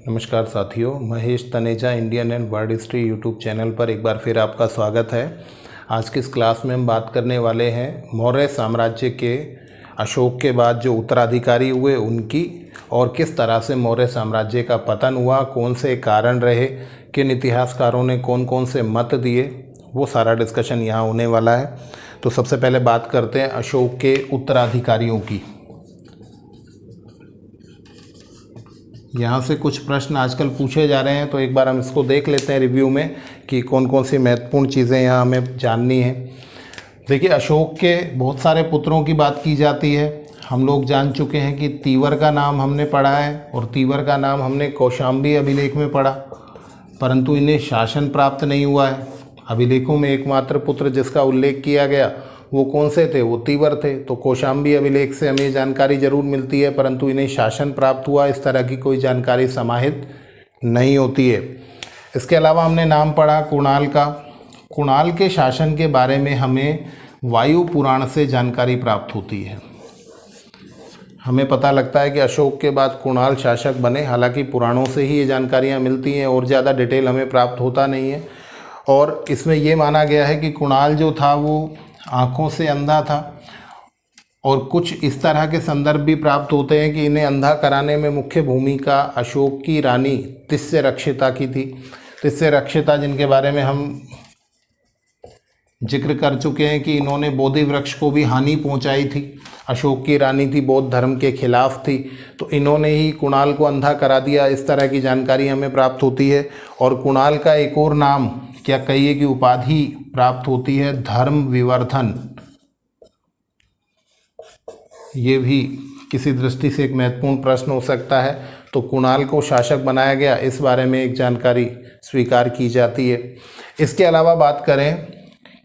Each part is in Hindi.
नमस्कार साथियों, Mahesh Taneja Indian and world history YouTube channel पर एक बार फिर आपका स्वागत है। आज की इस क्लास में हम बात करने वाले हैं मौर्य साम्राज्य के अशोक के बाद जो उत्तराधिकारी हुए उनकी, और किस तरह से मौर्य साम्राज्य का पतन हुआ, कौन से कारण रहे, किन इतिहासकारों ने कौन कौन से मत दिए, वो सारा डिस्कशन यहाँ होने वाला है। तो सबसे पहले बात करते हैं अशोक के उत्तराधिकारियों की। यहाँ से कुछ प्रश्न आजकल पूछे जा रहे हैं, तो एक बार हम इसको देख लेते हैं रिव्यू में कि कौन कौन सी महत्वपूर्ण चीज़ें यहाँ हमें जाननी है। देखिए, अशोक के बहुत सारे पुत्रों की बात की जाती है। हम लोग जान चुके हैं कि तीवर का नाम हमने पढ़ा है, और तीवर का नाम हमने कौशाम्बी अभिलेख में पढ़ा, परंतु इन्हें शासन प्राप्त नहीं हुआ है। अभिलेखों में एकमात्र पुत्र जिसका उल्लेख किया गया वो कौन से थे? वो तीवर थे। तो कौशाम्बी अभिलेख से हमें जानकारी जरूर मिलती है, परंतु इन्हें शासन प्राप्त हुआ, इस तरह की कोई जानकारी समाहित नहीं होती है। इसके अलावा हमने नाम पढ़ा कुणाल का। कुणाल के शासन के बारे में हमें वायु पुराण से जानकारी प्राप्त होती है। हमें पता लगता है कि अशोक के बाद कुणाल शासक बने, हालांकि पुराणों से ही ये जानकारियाँ मिलती हैं और ज़्यादा डिटेल हमें प्राप्त होता नहीं है। और इसमें ये माना गया है कि कुणाल जो था वो आँखों से अंधा था, और कुछ इस तरह के संदर्भ भी प्राप्त होते हैं कि इन्हें अंधा कराने में मुख्य भूमिका अशोक की रानी तिस्य रक्षिता की थी। तिस्य रक्षिता, जिनके बारे में हम जिक्र कर चुके हैं कि इन्होंने बोधि वृक्ष को भी हानि पहुंचाई थी। अशोक की रानी थी, बौद्ध धर्म के खिलाफ थी, तो इन्होंने ही कुणाल को अंधा करा दिया, इस तरह की जानकारी हमें प्राप्त होती है। और कुणाल का एक और नाम, क्या कहिए कि उपाधि प्राप्त होती है, धर्म विवर्धन। ये भी किसी दृष्टि से एक महत्वपूर्ण प्रश्न हो सकता है। तो कुणाल को शासक बनाया गया, इस बारे में एक जानकारी स्वीकार की जाती है। इसके अलावा बात करें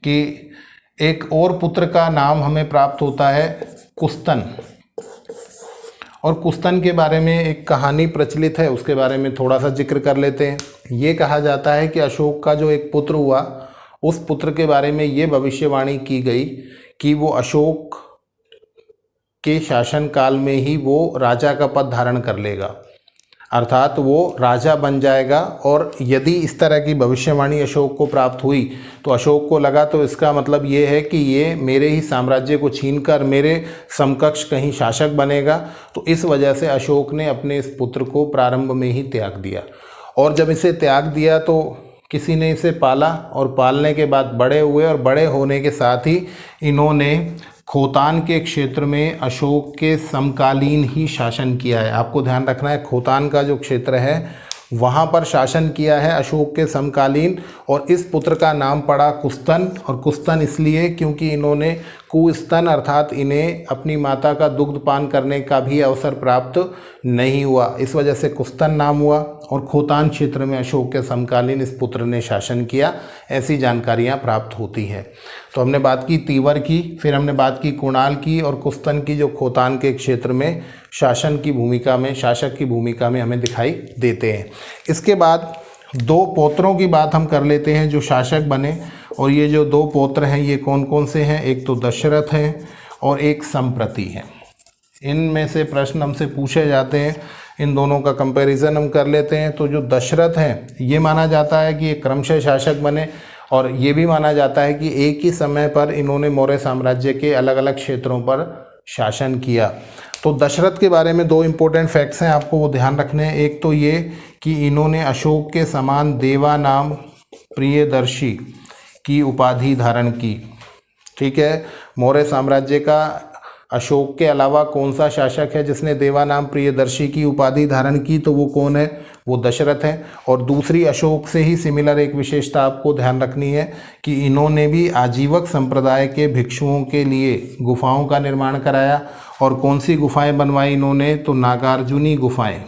कि एक और पुत्र का नाम हमें प्राप्त होता है कुस्तन, और कुस्तन के बारे में एक कहानी प्रचलित है, उसके बारे में थोड़ा सा जिक्र कर लेते हैं। ये कहा जाता है कि अशोक का जो एक पुत्र हुआ, उस पुत्र के बारे में ये भविष्यवाणी की गई कि वो अशोक के शासन काल में ही वो राजा का पद धारण कर लेगा, अर्थात वो राजा बन जाएगा। और यदि इस तरह की भविष्यवाणी अशोक को प्राप्त हुई तो अशोक को लगा तो इसका मतलब ये है कि ये मेरे ही साम्राज्य को छीनकर मेरे समकक्ष कहीं शासक बनेगा। तो इस वजह से अशोक ने अपने इस पुत्र को प्रारंभ में ही त्याग दिया, और जब इसे त्याग दिया तो किसी ने इसे पाला, और पालने के बाद बड़े हुए, और बड़े होने के साथ ही इन्होंने खोतान के क्षेत्र में अशोक के समकालीन ही शासन किया है। आपको ध्यान रखना है, खोतान का जो क्षेत्र है वहाँ पर शासन किया है अशोक के समकालीन। और इस पुत्र का नाम पड़ा कुस्तन, और कुस्तन इसलिए क्योंकि इन्होंने कुस्तन अर्थात इन्हें अपनी माता का दुग्ध पान करने का भी अवसर प्राप्त नहीं हुआ, इस वजह से कुस्तन नाम हुआ। और खोतान क्षेत्र में अशोक के समकालीन इस पुत्र ने शासन किया, ऐसी जानकारियाँ प्राप्त होती है। तो हमने बात की तीवर की, फिर हमने बात की कुणाल की और कुस्तन की, जो खोतान के क्षेत्र में शासन की भूमिका में, शासक की भूमिका में हमें दिखाई देते हैं। इसके बाद दो पौत्रों की बात हम कर लेते हैं जो शासक बने, और ये जो दो पौत्र हैं ये कौन कौन से हैं? एक तो दशरथ हैं और एक संप्रति हैं। इनमें से प्रश्न हमसे पूछे जाते हैं, इन दोनों का कंपैरिजन हम कर लेते हैं। तो जो दशरथ हैं, ये माना जाता है कि ये क्रमशः शासक बने, और ये भी माना जाता है कि एक ही समय पर इन्होंने मौर्य साम्राज्य के अलग अलग क्षेत्रों पर शासन किया। तो दशरथ के बारे में दो इम्पोर्टेंट फैक्ट्स हैं, आपको वो ध्यान रखने हैं। एक तो ये कि इन्होंने अशोक के समान देवा नाम प्रियदर्शी की उपाधि धारण की। ठीक है, मौर्य साम्राज्य का अशोक के अलावा कौन सा शासक है जिसने देवा नाम प्रियदर्शी की उपाधि धारण की? तो वो कौन है? वो दशरथ है। और दूसरी, अशोक से ही सिमिलर एक विशेषता आपको ध्यान रखनी है कि इन्होंने भी आजीवक संप्रदाय के भिक्षुओं के लिए गुफाओं का निर्माण कराया। और कौन सी गुफाएं बनवाई इन्होंने? तो नागार्जुनी गुफाएं।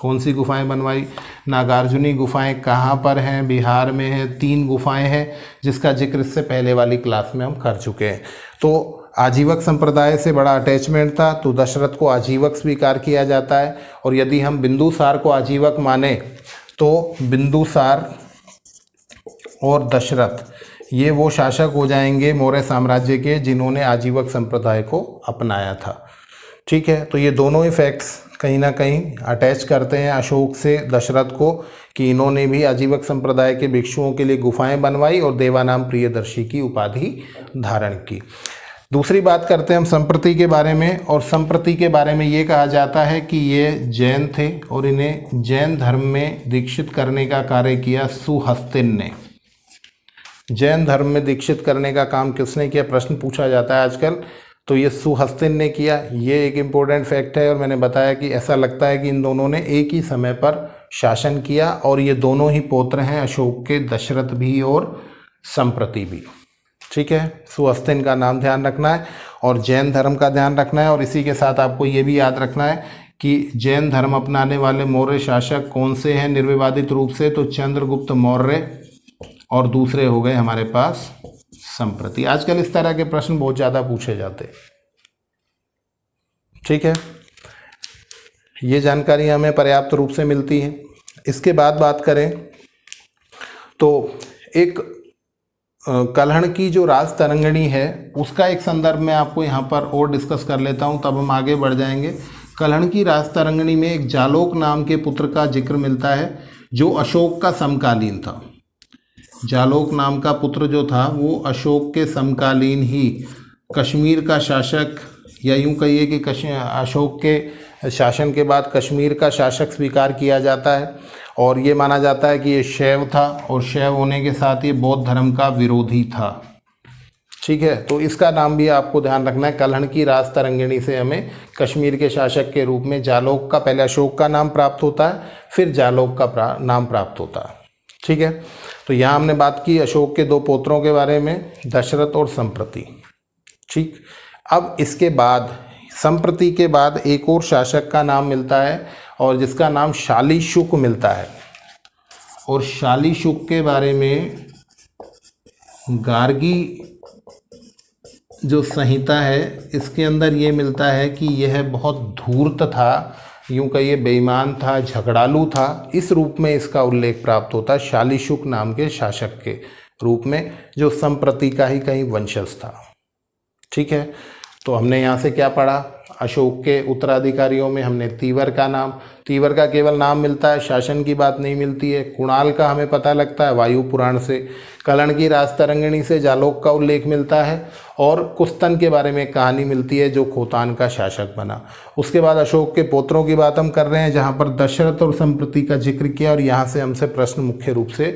कौन सी गुफाएं बनवाई? नागार्जुनी गुफाएं। कहाँ पर हैं? बिहार में है। 3 गुफाएं हैं जिसका जिक्र इससे पहले वाली क्लास में हम कर चुके हैं। तो आजीवक संप्रदाय से बड़ा अटैचमेंट था, तो दशरथ को आजीवक स्वीकार किया जाता है। और यदि हम बिंदुसार को आजीवक माने तो बिंदुसार और दशरथ ये वो शासक हो जाएंगे मौर्य साम्राज्य के जिन्होंने आजीवक संप्रदाय को अपनाया था। ठीक है, तो ये दोनों ही फैक्ट्स कहीं ना कहीं अटैच करते हैं अशोक से दशरथ को कि इन्होंने भी आजीवक संप्रदाय के भिक्षुओं के लिए गुफाएं बनवाई और देवानाम प्रियदर्शी की उपाधि धारण की। दूसरी बात करते हैं हम संप्रति के बारे में, और संप्रति के बारे में ये कहा जाता है कि ये जैन थे और इन्हें जैन धर्म में दीक्षित करने का कार्य किया सुहस्तिन ने। जैन धर्म में दीक्षित करने का काम किसने किया, प्रश्न पूछा जाता है आजकल, तो ये सुहस्तिन ने किया। ये एक इम्पोर्टेंट फैक्ट है और मैंने बताया कि ऐसा लगता है कि इन दोनों ने एक ही समय पर शासन किया और ये दोनों ही पौत्र हैं अशोक के, दशरथ भी और संप्रति भी। ठीक है, सुहस्तिन का नाम ध्यान रखना है और जैन धर्म का ध्यान रखना है। और इसी के साथ आपको ये भी याद रखना है कि जैन धर्म अपनाने वाले मौर्य शासक कौन से हैं निर्विवादित रूप से, तो चंद्रगुप्त मौर्य और दूसरे हो गए हमारे पास संप्रति। आजकल इस तरह के प्रश्न बहुत ज़्यादा पूछे जाते हैं। ठीक है, ये जानकारी हमें पर्याप्त रूप से मिलती है। इसके बाद बात करें तो एक कल्हण की जो राज तरंगिणी है उसका एक संदर्भ में आपको यहाँ पर और डिस्कस कर लेता हूँ, तब हम आगे बढ़ जाएंगे। कल्हण की राज तरंगिणी में एक जालोक नाम के पुत्र का जिक्र मिलता है जो अशोक का समकालीन था। जालोक नाम का पुत्र जो था वो अशोक के समकालीन ही कश्मीर का शासक, या यूँ कहिए कि अशोक के शासन के बाद कश्मीर का शासक स्वीकार किया जाता है और ये माना जाता है कि ये शैव था और शैव होने के साथ ये बौद्ध धर्म का विरोधी था। ठीक है, तो इसका नाम भी आपको ध्यान रखना है। कल्हण की राज तरंगिणी से हमें कश्मीर के शासक के रूप में जालोक का, पहले अशोक का नाम प्राप्त होता है फिर जालोक का नाम प्राप्त होता है। ठीक है, तो यहाँ हमने बात की अशोक के दो पोत्रों के बारे में, दशरथ और संप्रति। ठीक, अब इसके बाद संप्रति के बाद एक और शासक का नाम मिलता है और जिसका नाम शालीशुक मिलता है। और शालीशुक के बारे में गार्गी जो संहिता है इसके अंदर ये मिलता है कि यह बहुत धूर्त था, यूँ कहिए बेईमान था, झगड़ालू था, इस रूप में इसका उल्लेख प्राप्त होता है शालीशुक नाम के शासक के रूप में, जो संप्रति का ही कहीं वंशज था। ठीक है, तो हमने यहाँ से क्या पढ़ा, अशोक के उत्तराधिकारियों में हमने तीवर का नाम, तीवर का केवल नाम मिलता है, शासन की बात नहीं मिलती है। कुणाल का हमें पता लगता है वायु पुराण से, कल्हण की राज तरंगिणी से जालोक का उल्लेख मिलता है और कुस्तन के बारे में कहानी मिलती है जो खोतान का शासक बना। उसके बाद अशोक के पोत्रों की बात हम कर रहे हैं जहाँ पर दशरथ और संप्रति का जिक्र किया और यहाँ से हमसे प्रश्न मुख्य रूप से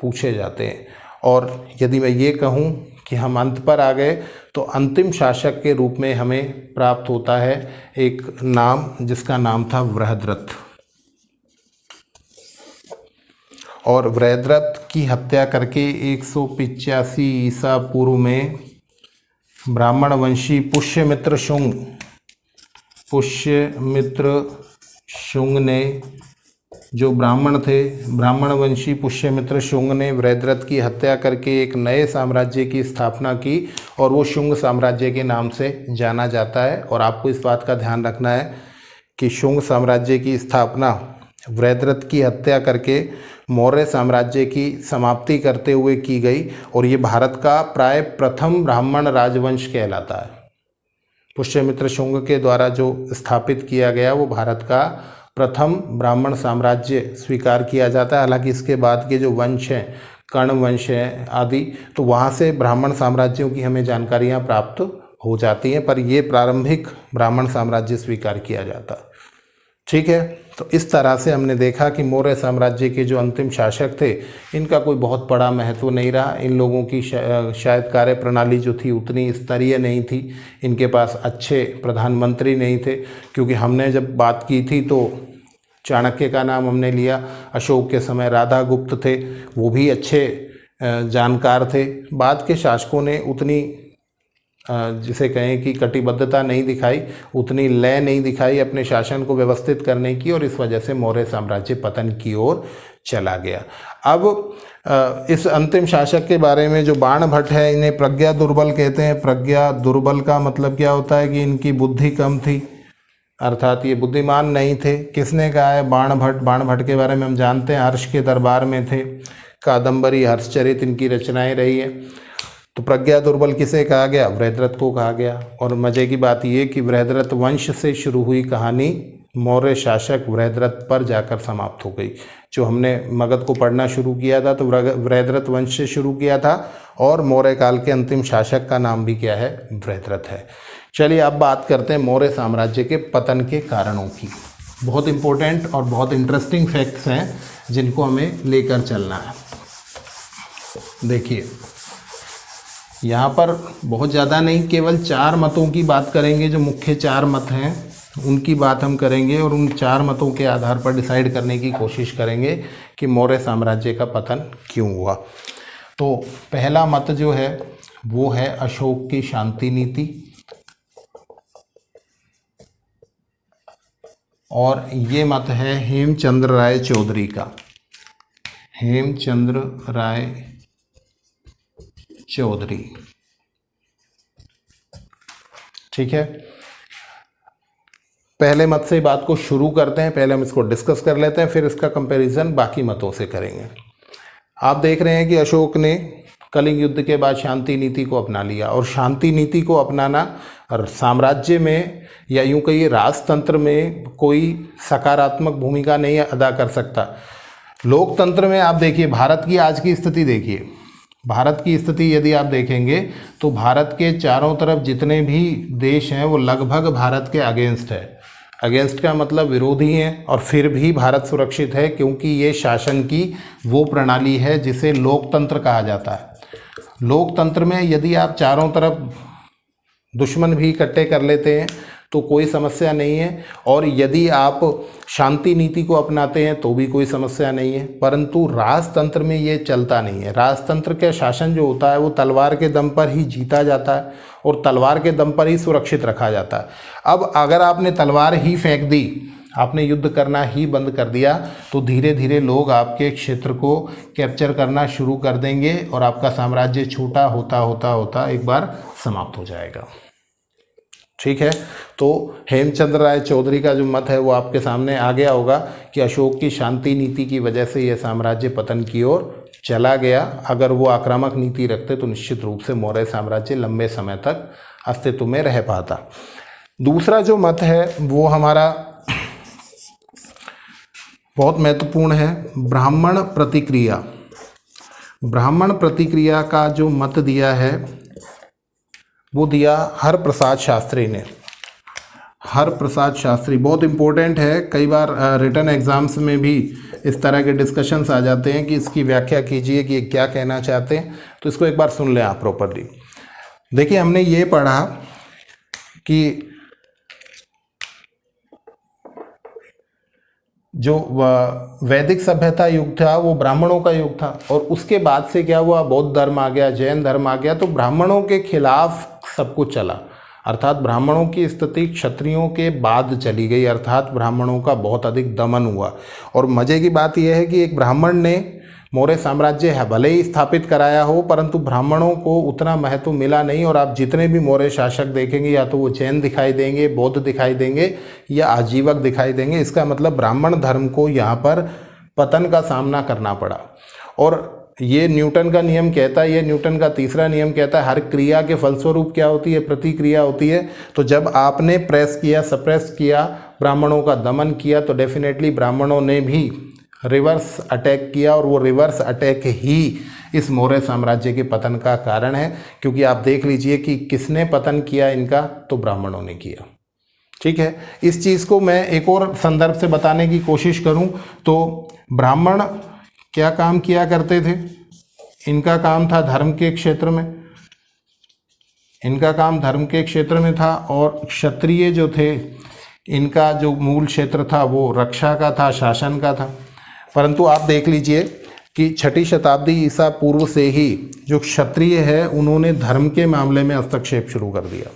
पूछे जाते हैं। और यदि मैं ये कहूँ कि हम अंत पर आ गए तो अंतिम शासक के रूप में हमें प्राप्त होता है एक नाम जिसका नाम था वृहद्रथ। और वृहद्रथ की हत्या करके 185 ईसा पूर्व में ब्राह्मण वंशी पुष्यमित्र शुंग ने, जो ब्राह्मण थे, ब्राह्मण वंशी पुष्यमित्र शुंग ने वृहद्रथ की हत्या करके एक नए साम्राज्य की स्थापना की और वो शुंग साम्राज्य के नाम से जाना जाता है। और आपको इस बात का ध्यान रखना है कि शुंग साम्राज्य की स्थापना वृहद्रथ की हत्या करके मौर्य साम्राज्य की समाप्ति करते हुए की गई और ये भारत का प्राय प्रथम ब्राह्मण राजवंश कहलाता है। पुष्यमित्र शुंग के द्वारा जो स्थापित किया गया वो भारत का प्रथम ब्राह्मण साम्राज्य स्वीकार किया जाता है। हालांकि इसके बाद के जो वंश हैं, कर्ण वंश है आदि, तो वहाँ से ब्राह्मण साम्राज्यों की हमें जानकारियाँ प्राप्त हो जाती हैं, पर ये प्रारंभिक ब्राह्मण साम्राज्य स्वीकार किया जाता। ठीक है, तो इस तरह से हमने देखा कि मौर्य साम्राज्य के जो अंतिम शासक थे इनका कोई बहुत बड़ा महत्व नहीं रहा। इन लोगों की शायद कार्य प्रणाली जो थी उतनी स्तरीय नहीं थी, इनके पास अच्छे प्रधानमंत्री नहीं थे, क्योंकि हमने जब बात की थी तो चाणक्य का नाम हमने लिया, अशोक के समय राधा गुप्त थे, वो भी अच्छे जानकार थे। बाद के शासकों ने उतनी जिसे कहें कि कटिबद्धता नहीं दिखाई, उतनी लय नहीं दिखाई अपने शासन को व्यवस्थित करने की, और इस वजह से मौर्य साम्राज्य पतन की ओर चला गया। अब इस अंतिम शासक के बारे में जो बाणभट्ट है, इन्हें प्रज्ञा दुर्बल कहते हैं। प्रज्ञा दुर्बल का मतलब क्या होता है कि इनकी बुद्धि कम थी, अर्थात ये बुद्धिमान नहीं थे। किसने कहा है? बाणभट्ट। बाणभट्ट के बारे में हम जानते हैं, हर्ष के दरबार में थे, कादंबरी हर्षचरित इनकी रचनाएं रही है। तो प्रज्ञा दुर्बल किसे कहा गया? वृहद्रथ को कहा गया। और मज़े की बात ये कि वृहद्रथ वंश से शुरू हुई कहानी मौर्य शासक वृहद्रथ पर जाकर समाप्त हो गई। जो हमने मगध को पढ़ना शुरू किया था तो वृहद्रथ वंश से शुरू किया था और मौर्य काल के अंतिम शासक का नाम भी क्या है, वृहद्रथ है। चलिए अब बात करते हैं मौर्य साम्राज्य के पतन के कारणों की। बहुत इंपॉर्टेंट और बहुत इंटरेस्टिंग फैक्ट्स हैं जिनको हमें लेकर चलना है। देखिए यहाँ पर बहुत ज़्यादा नहीं, केवल 4 मतों की बात करेंगे। जो मुख्य 4 मत हैं उनकी बात हम करेंगे और उन 4 मतों के आधार पर डिसाइड करने की कोशिश करेंगे कि मौर्य साम्राज्य का पतन क्यों हुआ। तो पहला मत जो है वो है अशोक की शांति नीति, और ये मत है हेमचंद्र राय चौधरी का। हेमचंद्र राय चौधरी, ठीक है। पहले मत से बात को शुरू करते हैं, पहले हम इसको डिस्कस कर लेते हैं, फिर इसका कंपैरिजन बाकी मतों से करेंगे। आप देख रहे हैं कि अशोक ने कलिंग युद्ध के बाद शांति नीति को अपना लिया, और शांति नीति को अपनाना साम्राज्य में या यूं कहिए राजतंत्र में कोई सकारात्मक भूमिका नहीं अदा कर सकता। लोकतंत्र में आप देखिए भारत की आज की स्थिति देखिए, भारत की स्थिति यदि आप देखेंगे तो भारत के चारों तरफ जितने भी देश हैं वो लगभग भारत के अगेंस्ट है। अगेंस्ट का मतलब विरोधी हैं, और फिर भी भारत सुरक्षित है क्योंकि ये शासन की वो प्रणाली है जिसे लोकतंत्र कहा जाता है। लोकतंत्र में यदि आप चारों तरफ दुश्मन भी इकट्ठे कर लेते हैं तो कोई समस्या नहीं है, और यदि आप शांति नीति को अपनाते हैं तो भी कोई समस्या नहीं है। परंतु राजतंत्र में ये चलता नहीं है। राजतंत्र का शासन जो होता है वो तलवार के दम पर ही जीता जाता है और तलवार के दम पर ही सुरक्षित रखा जाता है। अब अगर आपने तलवार ही फेंक दी, आपने युद्ध करना ही बंद कर दिया, तो धीरे धीरे लोग आपके क्षेत्र को कैप्चर करना शुरू कर देंगे और आपका साम्राज्य छोटा होता होता होता एक बार समाप्त हो जाएगा। ठीक है, तो हेमचंद्र राय चौधरी का जो मत है वो आपके सामने आ गया होगा कि अशोक की शांति नीति की वजह से यह साम्राज्य पतन की ओर चला गया। अगर वो आक्रामक नीति रखते तो निश्चित रूप से मौर्य साम्राज्य लंबे समय तक अस्तित्व में रह पाता। दूसरा जो मत है वो हमारा बहुत महत्वपूर्ण है, ब्राह्मण प्रतिक्रिया। ब्राह्मण प्रतिक्रिया का जो मत दिया है वो दिया हरप्रसाद शास्त्री ने। हरप्रसाद शास्त्री बहुत इम्पोर्टेंट है, कई बार रिटन एग्जाम्स में भी इस तरह के डिस्कशंस आ जाते हैं कि इसकी व्याख्या कीजिए कि ये क्या कहना चाहते हैं। तो इसको एक बार सुन लें आप प्रॉपरली। देखिए हमने ये पढ़ा कि जो वैदिक सभ्यता युग था वो ब्राह्मणों का युग था, और उसके बाद से क्या हुआ, बौद्ध धर्म आ गया, जैन धर्म आ गया, तो ब्राह्मणों के खिलाफ सब कुछ चला। अर्थात ब्राह्मणों की स्थिति क्षत्रियों के बाद चली गई, अर्थात ब्राह्मणों का बहुत अधिक दमन हुआ। और मज़े की बात यह है कि एक ब्राह्मण ने मौर्य साम्राज्य है भले ही स्थापित कराया हो, परंतु ब्राह्मणों को उतना महत्व मिला नहीं। और आप जितने भी मौर्य शासक देखेंगे या तो वो जैन दिखाई देंगे, बौद्ध दिखाई देंगे या आजीवक दिखाई देंगे। इसका मतलब ब्राह्मण धर्म को यहाँ पर पतन का सामना करना पड़ा। और ये न्यूटन का नियम कहता है, ये न्यूटन का तीसरा नियम कहता है, हर क्रिया के फलस्वरूप क्या होती है, प्रतिक्रिया होती है। तो जब आपने प्रेस किया, सप्रेस किया, ब्राह्मणों का दमन किया, तो डेफिनेटली ब्राह्मणों ने भी रिवर्स अटैक किया, और वो रिवर्स अटैक ही इस मौर्य साम्राज्य के पतन का कारण है। क्योंकि आप देख लीजिए कि किसने पतन किया इनका, तो ब्राह्मणों ने किया। ठीक है, इस चीज़ को मैं एक और संदर्भ से बताने की कोशिश करूं तो ब्राह्मण क्या काम किया करते थे, इनका काम था धर्म के क्षेत्र में, इनका काम धर्म के क्षेत्र में था। और क्षत्रिय जो थे इनका जो मूल क्षेत्र था वो रक्षा का था, शासन का था। परंतु आप देख लीजिए कि 6वीं शताब्दी ईसा पूर्व से ही जो क्षत्रिय है उन्होंने धर्म के मामले में हस्तक्षेप शुरू कर दिया।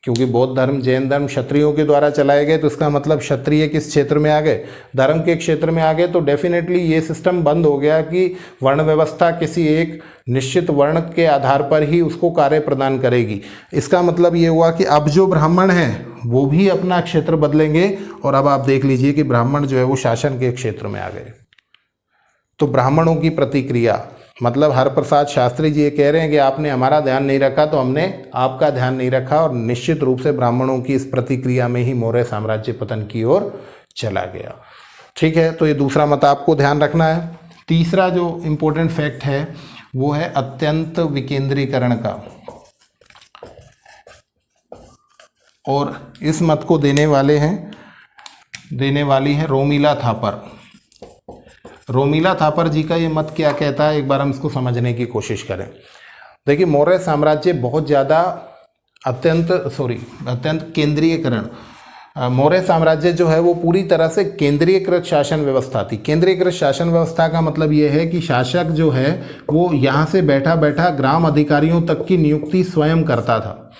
क्योंकि बौद्ध धर्म, जैन धर्म क्षत्रियों के द्वारा चलाए गए, तो इसका मतलब क्षत्रिय किस क्षेत्र में आ गए, धर्म के क्षेत्र में आ गए। तो डेफिनेटली ये सिस्टम बंद हो गया कि वर्ण व्यवस्था किसी एक निश्चित वर्ण के आधार पर ही उसको कार्य प्रदान करेगी। इसका मतलब ये हुआ कि अब जो ब्राह्मण हैं वो भी अपना क्षेत्र बदलेंगे, और अब आप देख लीजिए कि ब्राह्मण जो है वो शासन के क्षेत्र में आ गए। तो ब्राह्मणों की प्रतिक्रिया मतलब हरप्रसाद शास्त्री जी ये कह रहे हैं कि आपने हमारा ध्यान नहीं रखा तो हमने आपका ध्यान नहीं रखा, और निश्चित रूप से ब्राह्मणों की इस प्रतिक्रिया में ही मौर्य साम्राज्य पतन की ओर चला गया। ठीक है, तो ये दूसरा मत आपको ध्यान रखना है। तीसरा जो इम्पोर्टेंट फैक्ट है वो है अत्यंत विकेंद्रीकरण का, और इस मत को देने वाली है रोमिला थापर। रोमिला थापर जी का ये मत क्या कहता है, एक बार हम इसको समझने की कोशिश करें। देखिए, मौर्य साम्राज्य बहुत ज़्यादा अत्यंत केंद्रीयकरण, मौर्य साम्राज्य जो है वो पूरी तरह से केंद्रीयकृत शासन व्यवस्था थी। केंद्रीयकृत शासन व्यवस्था का मतलब ये है कि शासक जो है वो यहाँ से बैठा बैठा ग्राम अधिकारियों तक की नियुक्ति स्वयं करता था।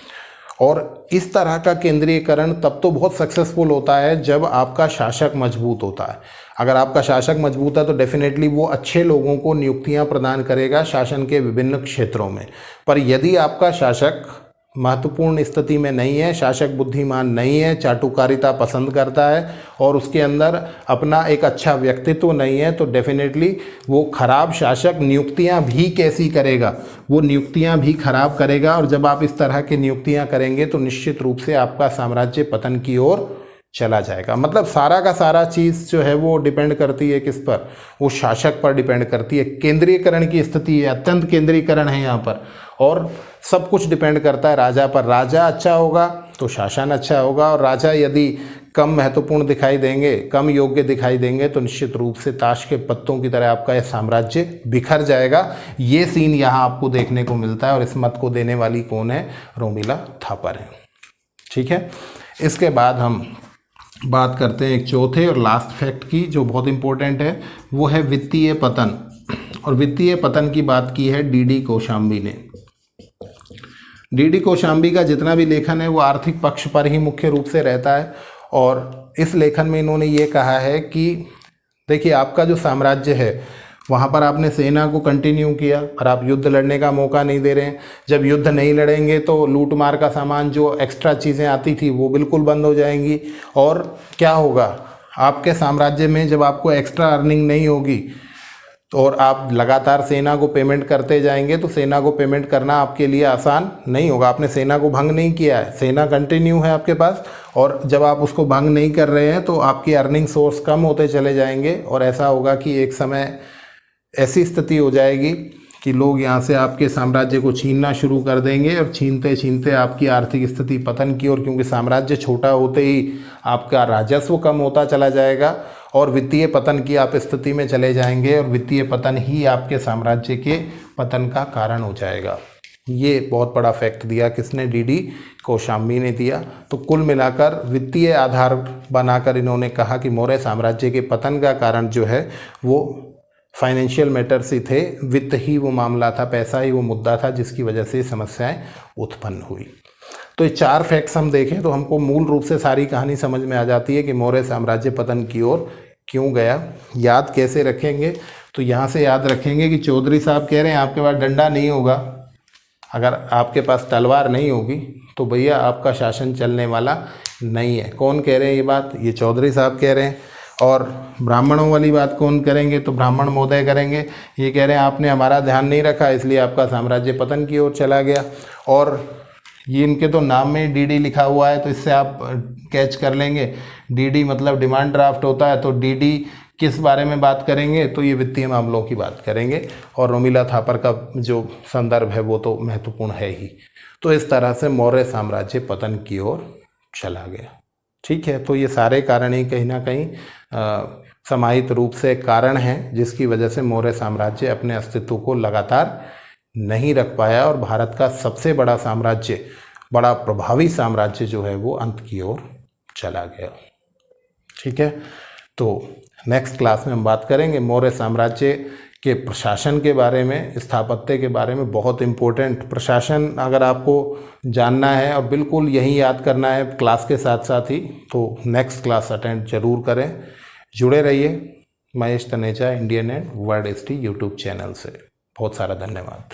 और इस तरह का केंद्रीयकरण तब तो बहुत सक्सेसफुल होता है जब आपका शासक मजबूत होता है। अगर आपका शासक मजबूत है तो डेफिनेटली वो अच्छे लोगों को नियुक्तियां प्रदान करेगा शासन के विभिन्न क्षेत्रों में। पर यदि आपका शासक महत्वपूर्ण स्थिति में नहीं है, शासक बुद्धिमान नहीं है, चाटुकारिता पसंद करता है और उसके अंदर अपना एक अच्छा व्यक्तित्व नहीं है, तो डेफिनेटली वो खराब शासक नियुक्तियां भी कैसी करेगा, वो नियुक्तियां भी खराब करेगा। और जब आप इस तरह की नियुक्तियां करेंगे तो निश्चित रूप से आपका साम्राज्य पतन की ओर चला जाएगा। मतलब सारा का सारा चीज़ जो है वो डिपेंड करती है किस पर, वो शासक पर डिपेंड करती है। केंद्रीयकरण की स्थिति है, अत्यंत केंद्रीकरण है यहाँ पर, और सब कुछ डिपेंड करता है राजा पर। राजा अच्छा होगा तो शासन अच्छा होगा, और राजा यदि कम महत्वपूर्ण दिखाई देंगे, कम योग्य दिखाई देंगे, तो निश्चित रूप से ताश के पत्तों की तरह आपका यह साम्राज्य बिखर जाएगा। ये सीन यहाँ आपको देखने को मिलता है, और इस मत को देने वाली कौन है? रोमिला थापर है। ठीक है, इसके बाद हम बात करते हैं एक चौथे और लास्ट फैक्ट की जो बहुत इंपॉर्टेंट है, वो है वित्तीय पतन। और वित्तीय पतन की बात की है डी कौशाम्बी ने। डी कौशाम्बी का जितना भी लेखन है वो आर्थिक पक्ष पर ही मुख्य रूप से रहता है, और इस लेखन में इन्होंने ये कहा है कि देखिए, आपका जो साम्राज्य है वहाँ पर आपने सेना को कंटिन्यू किया और आप युद्ध लड़ने का मौका नहीं दे रहे हैं। जब युद्ध नहीं लड़ेंगे तो लूट मार का सामान, जो एक्स्ट्रा चीज़ें आती थी वो बिल्कुल बंद हो जाएंगी। और क्या होगा आपके साम्राज्य में, जब आपको एक्स्ट्रा अर्निंग नहीं होगी और आप लगातार सेना को पेमेंट करते जाएंगे, तो सेना को पेमेंट करना आपके लिए आसान नहीं होगा। आपने सेना को भंग नहीं किया है, सेना कंटिन्यू है आपके पास, और जब आप उसको भंग नहीं कर रहे हैं तो आपकी अर्निंग सोर्स कम होते चले जाएंगे। और ऐसा होगा कि एक समय ऐसी स्थिति हो जाएगी कि लोग यहाँ से आपके साम्राज्य को छीनना शुरू कर देंगे, और छीनते छीनते आपकी आर्थिक स्थिति पतन की ओर, क्योंकि साम्राज्य छोटा होते ही आपका राजस्व कम होता चला जाएगा और वित्तीय पतन की आप स्थिति में चले जाएंगे, और वित्तीय पतन ही आपके साम्राज्य के पतन का कारण हो जाएगा। ये बहुत बड़ा फैक्ट दिया किसने? डी कौशाम्बी ने दिया। तो कुल मिलाकर वित्तीय आधार बनाकर इन्होंने कहा कि मौर्य साम्राज्य के पतन का कारण जो है वो फाइनेंशियल मैटर्स ही थे, वित्त ही वो मामला था, पैसा ही वो मुद्दा था जिसकी वजह से समस्याएं उत्पन्न हुई। तो ये चार फैक्ट्स हम देखें तो हमको मूल रूप से सारी कहानी समझ में आ जाती है कि मौर्य साम्राज्य पतन की ओर क्यों गया। याद कैसे रखेंगे? तो यहाँ से याद रखेंगे कि चौधरी साहब कह रहे हैं आपके पास डंडा नहीं होगा, अगर आपके पास तलवार नहीं होगी तो भैया आपका शासन चलने वाला नहीं है। कौन कह रहे हैं ये बात? ये चौधरी साहब कह रहे हैं। और ब्राह्मणों वाली बात कौन करेंगे? तो ब्राह्मण महोदय करेंगे। ये कह रहे हैं आपने हमारा ध्यान नहीं रखा इसलिए आपका साम्राज्य पतन की ओर चला गया। और ये इनके तो नाम में डी लिखा हुआ है, तो इससे आप कैच कर लेंगे। डी मतलब डिमांड ड्राफ्ट होता है, तो डी किस बारे में बात करेंगे? तो ये वित्तीय मामलों की बात करेंगे, और रोमिला थापर का जो संदर्भ है वो तो महत्वपूर्ण है ही। तो इस तरह से मौर्य साम्राज्य पतन की ओर चला गया। ठीक है, तो ये सारे कारण ही कहीं ना कहीं समाहित रूप से कारण हैं जिसकी वजह से मौर्य साम्राज्य अपने अस्तित्व को लगातार नहीं रख पाया, और भारत का सबसे बड़ा साम्राज्य, बड़ा प्रभावी साम्राज्य जो है वो अंत की ओर चला गया। ठीक है, तो नेक्स्ट क्लास में हम बात करेंगे मौर्य साम्राज्य के प्रशासन के बारे में, स्थापत्य के बारे में। बहुत इम्पोर्टेंट प्रशासन अगर आपको जानना है और बिल्कुल यही याद करना है क्लास के साथ साथ ही, तो नेक्स्ट क्लास अटेंड जरूर करें। जुड़े रहिए Mahesh Taneja Indian and world history YouTube channel से। बहुत सारा धन्यवाद।